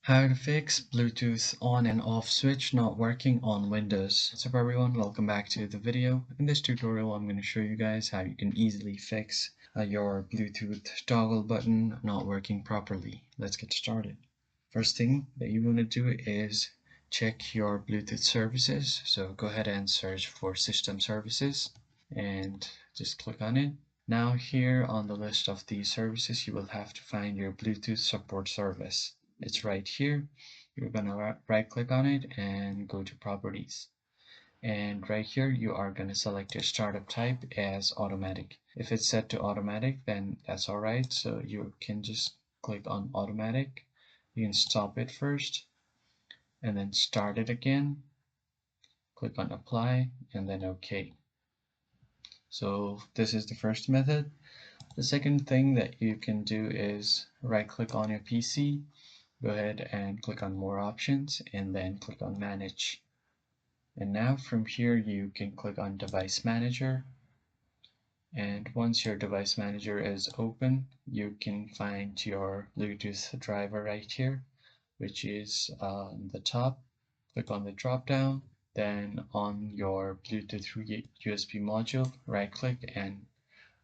How to fix Bluetooth on and off switch not working on Windows. What's up everyone, welcome back to the video. In this tutorial I'm going to show you guys how you can easily fix your Bluetooth toggle button not working properly. Let's get started. First thing that you want to do is check your Bluetooth services. So go ahead and search for system services and just click on it. Now here on the list of these services you will have to find your Bluetooth support service. It's right here. You're gonna right click on it and go to properties. And right here you are gonna select your startup type as automatic. If it's set to automatic, then that's alright. So you can just click on automatic. You can stop it first and then start it again. Click on apply and then OK. So this is the first method. The second thing that you can do is right click on your PC, go ahead and click on more options and then click on manage. And now from here you can click on device manager, and once your device manager is open you can find your Bluetooth driver right here, which is on the top. Click on the drop down, then on your Bluetooth USB module right click and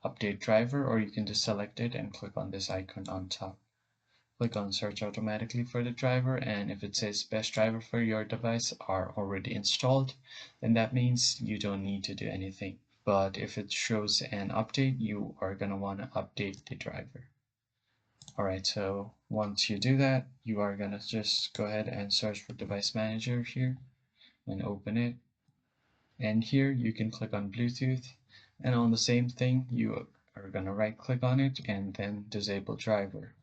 update driver, or you can just select it and click on this icon on top. Click on search automatically for the driver, and if it says best driver for your device are already installed, then that means you don't need to do anything. But if it shows an update, you are going to want to update the driver. Alright, so once you do that, you are going to just go ahead and search for device manager here and open it. And here you can click on Bluetooth, and on the same thing you are going to right click on it and then disable driver.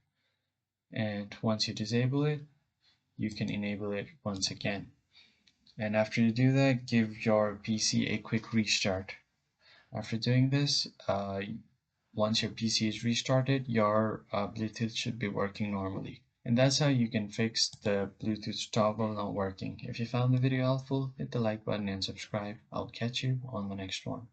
And once you disable it, you can enable it once again. And after you do that, give your PC a quick restart. After doing this, once your PC is restarted, your Bluetooth should be working normally. And that's how you can fix the Bluetooth toggle not working. If you found the video helpful, hit the like button and subscribe. I'll catch you on the next one.